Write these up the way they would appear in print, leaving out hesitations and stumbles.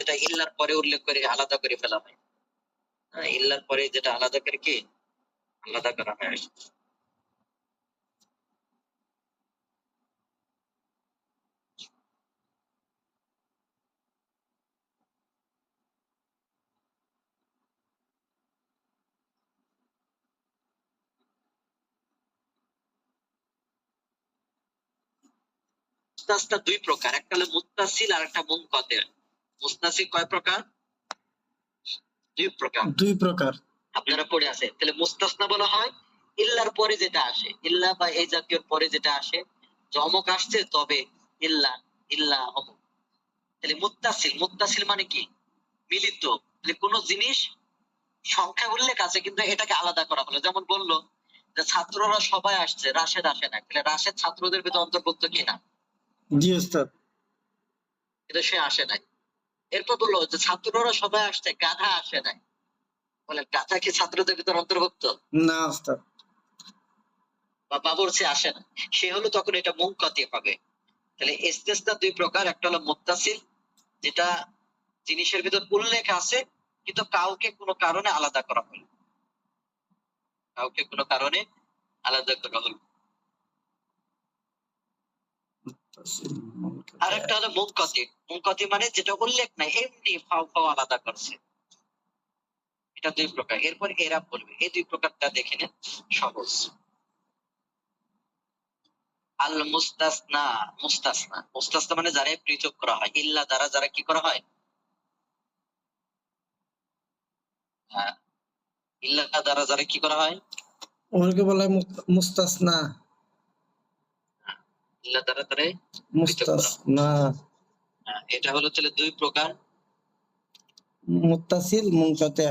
যেটা ইল্লার পরে উল্লেখ করে আলাদা করে ফেলা হয়। ইল্লার পরে যেটা আলাদা করে কি আলাদা করা হয়। মুস্তাসনা দুই প্রকার, একটা হলো মুত্তাসিল আর একটা মুনকাতি। মুস্তাসিল কয় প্রকার? দুই প্রকার। দুই প্রকার আপনারা পড়ে আছে। তাহলে মুস্তাসনা বলা হয় ইল্লার পরে যেটা আসে, ইল্লা বা এই জাতীয় পরে যেটা আসে, অমুক আসছে তবে ইল্লা, ইল্লা অমুক। তাহলে মুত্তাসিল, মুত্তাসিল মানে কি মিলিত। তাহলে কোন জিনিস সংখ্যা উল্লেখ আছে কিন্তু এটাকে আলাদা করা হলো। যেমন বললো যে ছাত্ররা সবাই আসছে, রাশেদ আসে না, তাহলে রাশেদ ছাত্রদের ভিতরে অন্তর্ভুক্ত কিনা? জি ওস্তাদ। কিন্তু সে আসে নাই। এরপর বললো যে ছাত্ররা সবাই আসছে, গাধা আসে নাই, বলে গাধা কি ছাত্রদের ভিতরে অন্তর্ভুক্ত? না ওস্তাদ। বা বাবুর্চি আসে না, সে হলো তখন এটা মুনকাতি হবে। তাহলে ইস্তেসনা দুই প্রকার, একটা হলো মুত্তাসিল যেটা জিনিসের ভিতর উল্লেখ আছে কিন্তু কাউকে কোনো কারণে আলাদা করা হলো, কাউকে কোনো কারণে আলাদা করা হলো। আর একটা হলো মুনকাতি। মুনকাতি মানে যেটা উল্লেখ নাই, এমনি ফাও ফাও আলাদা করছে। এটা দুই প্রকার। এরপর এরা বলবে, এই দুই প্রকারটা দেখে নেন, সহজ। আল মুস্তাসনা, মুস্তাসনা, মুস্তাসনা মানে যারা পৃথক করা হয়, ইল্লা দ্বারা যারা কি করা হয়, ইল্লা দ্বারা যারা কি করা হয়, ওনাকে বলা হয় মুস্তাসনা। ইল্লা দ্বারা তারা মুস্তাসনা, এটা হলো তাহলে দুই প্রকার, মুত্তাসিল মুনকাতি।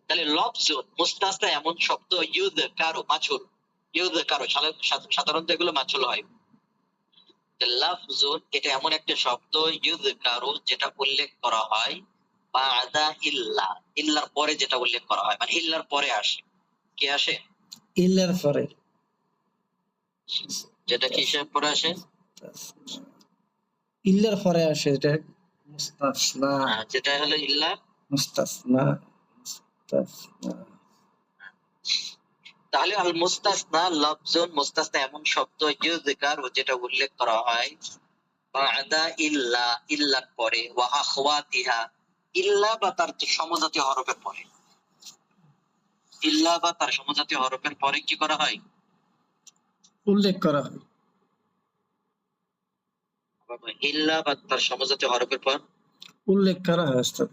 তাহলে লফজ মুস্তাসনা এমন শব্দ, ইউদ কারো মাছুল, ইউদ কারো সাধারণত এগুলো মাছুল হয়। লাফজুন এটা এমন একটা শব্দ, ইউদ কারো যেটা উল্লেখ করা হয় বাদা ইল্লা, ইল্লার পরে যেটা উল্লেখ করা হয়, মানে ইল্লার পরে আসে। কি আসে? ইল্লার পরে, যেটা কিসের পরে আসে? ইল্লার পরে আসে, এটা মুস্তাসনা। যেটা হলো ইল্লা মুস্তাসনা, মুস্তাসনা। তাহলে আল মুস্তাসনা লফজুন, মুস্তাসনা এমন শব্দ, ইউযকার যেটা উল্লেখ করা হয় বাদা ইল্লা, ইল্লার পরে, ওয়া আখওয়াতিহা, ইল্লা বা তার সমজাতীয় হরফের পরে, ইল্লা বা তার সমজাতীয় হরফের পরে কি করা হয়? উল্লেখ করা হয়। ইল্লা বা তার সমজাতীয় হরফের পর উল্লেখ করা হয় ওস্তাদ।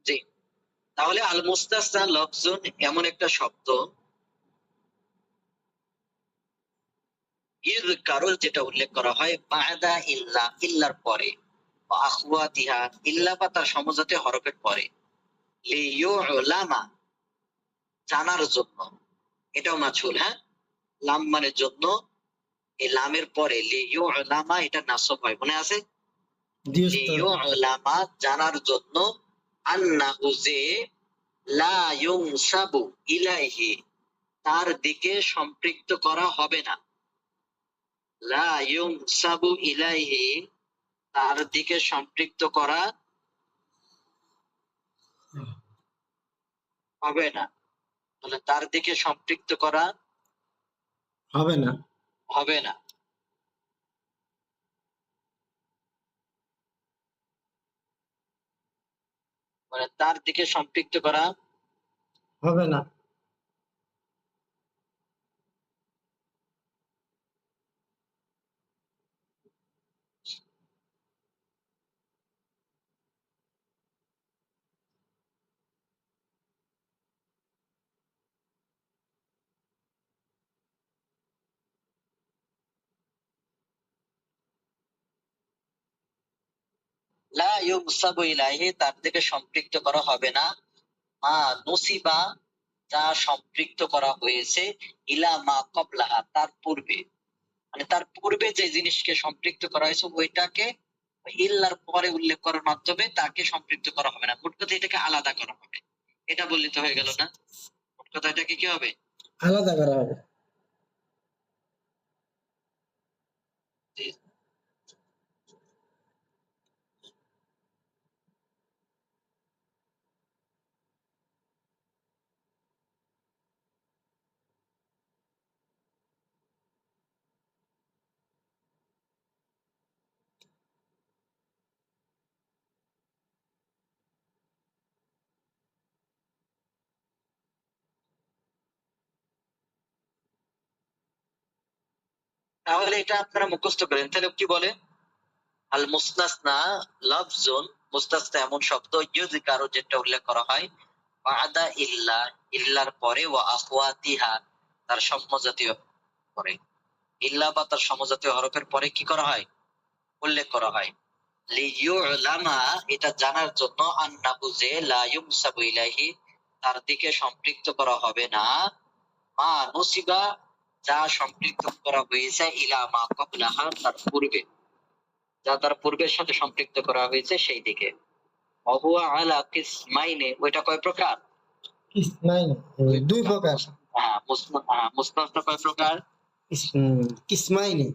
জি। তাহলে আল মুস্তাসনা লফজুন এমন একটা শব্দ, ইযকারু যেটা উল্লেখ করা হয় বাদা ইল্লা, ইল্লার পরে, ওয়া আখওয়াতিহা, ইল্লা বা তার সমজাতীয় হরফের পরে, লিইউলামা জানার জন্য, এটাও মাছুল। হ্যাঁ, লাম মানে জন্য, এই লামের পরে লিইউলামা এটা নাসব হয়, মনে আছে? জি ওস্তাদ। লিইউলামা জানার জন্য, আন্নাহু যে, লা ইউনসাবু ইলাইহি তার দিকে সম্পৃক্ত করা হবে না, লা ইউনসাবু ইলাইহি তার দিকে সম্পৃক্ত করা হবে না। তাহলে তার দিকে সম্পৃক্ত করা হবে না, হবে না, মানে তার দিকে সম্পৃক্ত করা হবে না। ইউনসাবু ইলাইহি, তার দিকে সম্পৃক্ত করা হবে না, মা নুসিবা, যা সম্পৃক্ত করা হয়েছে, ইলা মা ক্বাবলাহা, তার পূর্বে, মানে তার পূর্বে যে জিনিসকে সম্পৃক্ত করা হয়েছে ওইটাকে ইল্লার পরে উল্লেখ করার মাধ্যমে তাকে সম্পৃক্ত করা হবে না, মোট কথা এটাকে আলাদা করা হবে। এটা বললে তো হয়ে গেল না? মোট কথা এটাকে কি হবে? আলাদা করা হবে। জি। তাহলে এটা আপনারা মুখস্থ করেন, তাহলে কি বলে? আল মুস্তাসনা লাফজুন, মুস্তাসনা এমন শব্দ, ইউযকারু, যেটা উল্লেখ করা হয়, বাদা ইল্লা, ইল্লার পরে, ওয়া আখওয়াতিহা, তার সমজাতীয় পরে। ইল্লা বা তার সমজাতীয় হরফের পরে কি করা হয়? উল্লেখ করা হয়। লিইউলামা, এটা জানার জন্য, আন্নাহু, যে, লা ইউনসাবু ইলাইহি, তার দিকে সম্পৃক্ত করা হবে না, মা নুসিবা, যা সম্পৃক্ত করা হয়েছে, ইলা মা ক্বাবলাহা, তার পূর্বে, যা তার পূর্বের সাথে সম্পৃক্ত করা হয়েছে সেই দিকে। অহুয়া আলা কিসমাইনে, ওইটা কয় প্রকার? কিসমাইন, দুই প্রকার। হ্যাঁ, মুসনাদটা কয় প্রকার? কিসমাইনি,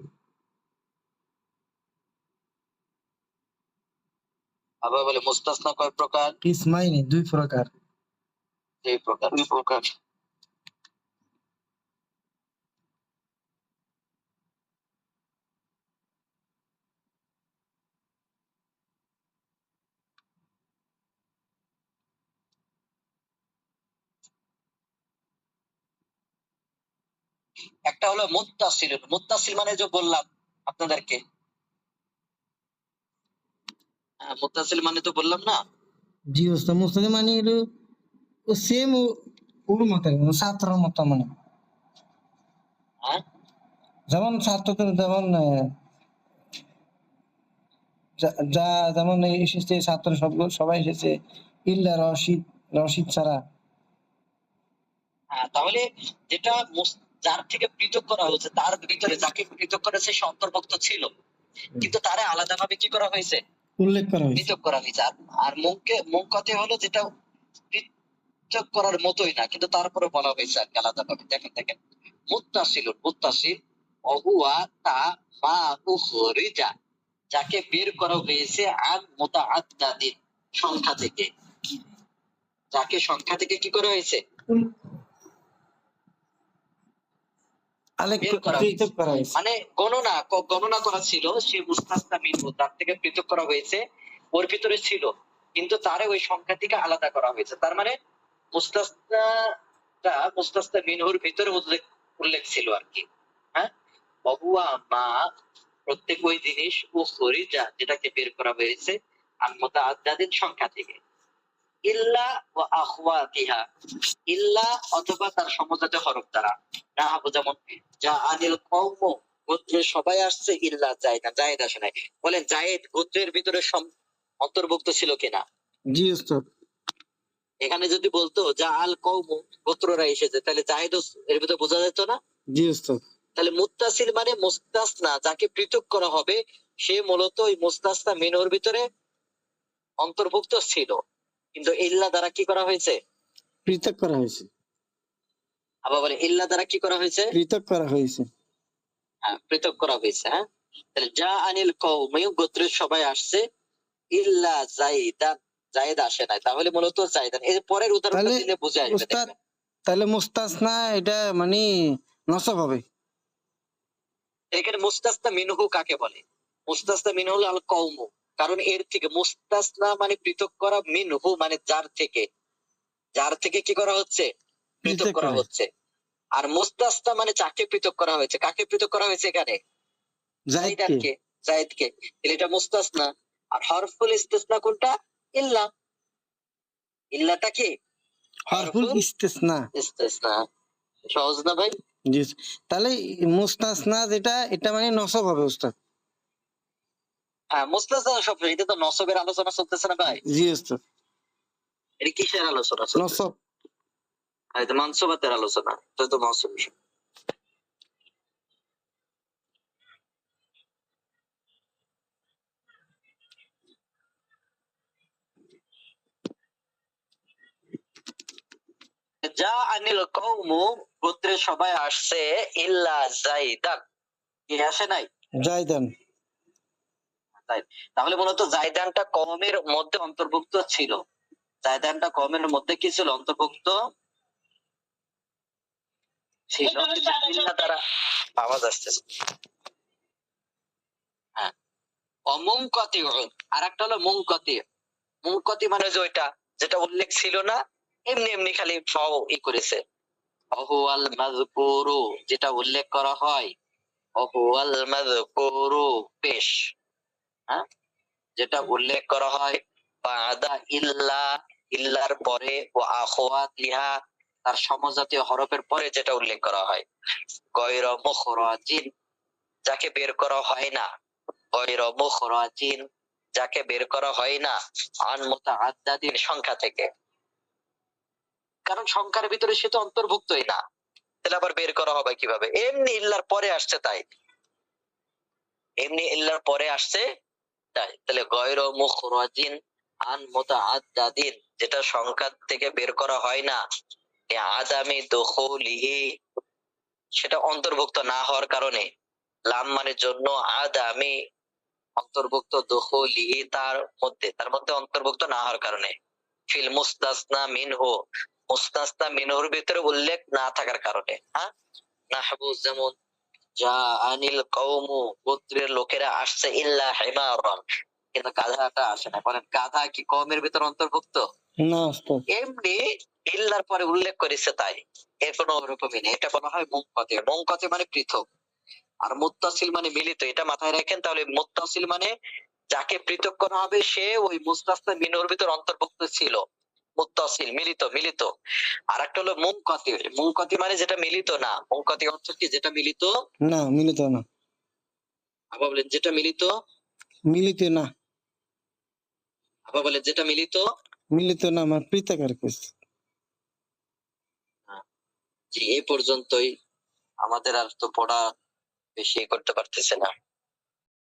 আবার বলে মুস্তাসনা কয় প্রকার? কিসমাইনি, দুই প্রকার। দুই প্রকার। দুই প্রকার। একটা হলো মুত্তাসিল, মুত্তাসিল মানে যে বললাম আপনাদেরকে, মুত্তাসিল মানে তো বললাম না? জি ওস্তাদ, মুস্তাদ মানে হলো ও সেম ওর মতো, ছাত্রের মতো, মানে হ্যাঁ, যেমন ছাত্রদের যেমন যা যেমন এসেছে ছাত্র সবগুলো সবাই এসেছে, ইল্লা রশিদ, রশিদ ছাড়া। তাহলে যেটা যার থেকে পৃথক করা হয়েছে তার ভিতরে যাকে পৃথক করেছে সে অন্তর্ভুক্ত ছিল, কিন্তু তারে আলাদাভাবে কি করা হয়েছে? উল্লেখ করা হয়েছে। পৃথক করা হয়েছে। আর মুখ কথা হলো যেটা পৃথক করার মতোই না, কিন্তু তারপরে বলা হয়েছে আর কি আলাদাভাবে। দেখেন দেখেন, মুত্তাসিল অহুয়া তা মা উখরিজা, যাকে বের করা হয়েছে আন মুতাআদ্দাদিন, সংখ্যা থেকে, যাকে সংখ্যা থেকে কি করা হয়েছে? বের করা হয়েছে। পৃথক করা হয়েছে। মানে গণনা করা ছিল, সে মুস্তাসনা মিনহু, তার থেকে পৃথক করা হয়েছে, ওর ভিতরে ছিল, কিন্তু তারে ওই সংখ্যা থেকে আলাদা করা হয়েছে। তার মানে মুস্তাসনা মিনহুর ভিতরে উল্লেখ ছিল আর কি। হ্যাঁ, বহুয়া মা, প্রত্যেক ওই জিনিস, উখরিজা, যেটাকে বের করা হয়েছে, আন মুতাআদ্দাদিন, সংখ্যা থেকে, ইল্লা ওয়া আখওয়াতিহা, ইল্লা অথবা তার সমজাতীয় হরফ দ্বারা। নাহাবু, যেমন যা আনিল কওম, গোত্রের সবাই আসছে, ইল্লা জায়েদ, জায়েদ আসে নাই। বলেন জায়েদ গোত্রের ভিতরে অন্তর্ভুক্ত ছিল কিনা? জি ওস্তাদ। এখানে যদি বলতো যা আল কওম, গোত্ররা এসেছে, তাহলে জায়েদ এর ভিতরে বোঝা যেত না? জি ওস্তাদ। তাহলে মুত্তাসিল মানে মুস্তাসনা, যাকে পৃথক করা হবে, সে মূলত ওই মুস্তাসনা মিনহুর ভিতরে অন্তর্ভুক্ত ছিল, কিন্তু ইল্লা দ্বারা কি করা হয়েছে? পৃথক করা হয়েছে। আবার বলে ইল্লা দ্বারা কি করা হয়েছে? পৃথক করা হয়েছে। হ্যাঁ, পৃথক করা হয়েছে। হ্যাঁ, তাহলে যা আনিল কওমি, গোত্রের সবাই আসছে, ইল্লা জাইদান, জায়েদ আসে নাই। তাহলে মূলত জাইদান, এর পরের উদাহরণটা দিলে বুঝে আসবে। উস্তাদ, দেখবেন তাহলে মুস্তাসনা এটা মানে নসব হবে। এখানে মুস্তাসনা মিনহু কাকে বলে? মুস্তাসনা মিনহু আল কওম, কারণ এর থেকে মুস্তাসনা মানে পৃথক করা, মিনহু মানে যার থেকে, যার থেকে কি করা হচ্ছে? পৃথক করা হচ্ছে। আর মুস্তাসনা মানে যাকে পৃথক করা হয়েছে। কাকে পৃথক করা হয়েছে এখানে? জাইদানকে, জায়েদকে। তাহলে এটা মুস্তাসনা। আর হরফুল ইস্তিসনা কোনটা? ইল্লা। ইল্লাটা কি? হরফুল ইস্তিসনা। ইস্তিসনা। সহজ না ভাই? জি। তাহলে মুস্তাসনা যেটা, এটা মানে নসব হবে উস্তাদ। হ্যাঁ মুস্তাসনা সব এটা তো নসবের আলোচনা চলতেছে না ভাই? জি ওস্তাদ। এটা কিসের আলোচনা চলতেছে? নসব। এটা মানসুবাতের আলোচনা, তো তো নসব। যা আনিল কওমু, গোত্রের সবাই আসছে, ইল্লা যাইদান, কি আসে নাই? জায়দান। তাই তাহলে মূলত জায়দানটা কওমের মধ্যে অন্তর্ভুক্ত ছিল। জায়দানটা কওমের মধ্যে কি ছিল? অন্তর্ভুক্ত ছিল, কিন্তু ইল্লা দ্বারা আওয়াজ আসতেছে। হ্যাঁ, অমুনকাতিউ, আরেকটা হলো মুনকাতি। মুনকাতি মানে যে ওইটা যেটা উল্লেখ ছিল না, এমনি এমনি খালি ফাও ই করেছে। অহুয়াল মাযকুরু, যেটা উল্লেখ করা হয়, অহুয়াল মাযকুরু পেশ, হ্যাঁ, যেটা উল্লেখ করা হয় বাদা ইল্লা, ইল্লার পরে, ও আখওয়াতিহা, তার সমজাতীয় হরফের পরে যেটা উল্লেখ করা হয়, গয়র মুখরাজিন, যাকে বের করা হয় না, গয়র মুখরাজিন, যাকে বের করা হয় না, আন মুতাআদ্দাদিন, সংখ্যা থেকে, কারণ সংখ্যার ভিতরে সে তো অন্তর্ভুক্তই না, তাহলে আবার বের করা হবে কিভাবে? এমনি ইল্লার পরে আসছে তাই, এমনি ইল্লার পরে আসছে তাই, তাহলে গয়র মুখরাজিন আন মুতাআদ্দাদিন, যেটা সংখ্যা থেকে বের করা হয় না, আদামি দুখুলিহি, সেটা অন্তর্ভুক্ত না হওয়ার কারণে, লাম মানে জন্য, আদামি অন্তর্ভুক্ত, দুখুলিহি তার মধ্যে, তার মধ্যে অন্তর্ভুক্ত না হওয়ার কারণে, ফিল মুস্তাসনা মিনহু, মুস্তাসনা মিনহুর ভিতরে উল্লেখ না থাকার কারণে। হ্যাঁ, নাহবু যেমন যা আনিল কওমু, গোত্রের লোকেরা আসছে, ইল্লা হিমারান, কিন্তু গাধাটা আসে না। বলেন গাধা কি কওমের ভিতর অন্তর্ভুক্ত? না ওস্তাদ। এমনি ইল্লার পরে উল্লেখ করেছে তাই, এর কোনো ওরকমই নেই। এটা বলা হয় মুনকাতি। মুনকাতি মানে পৃথক, আর মুত্তাসিল মানে মিলিত। এটা মাথায় রাখেন। তাহলে মুত্তাসিল মানে যাকে পৃথক করা হবে সে ওই মুস্তাসনা মিনহুর ভিতর অন্তর্ভুক্ত ছিল। মুত্তাসিল মিলিত, মিলিত। আর একটা হলো মুনকাতি। মুনকাতি মানে যেটা মিলিত না। মুনকাতি অর্থ কি? যেটা মিলিত না, মিলিত না। আবার বলেন যেটা মিলিত, মিলিত না। আবার বলেন যেটা মিলিত। মিলিত না, আমার পৃথক আর কি। জি, এই পর্যন্তই। আমাদের আর তো পড়া বেশি করতে পারতেছে না।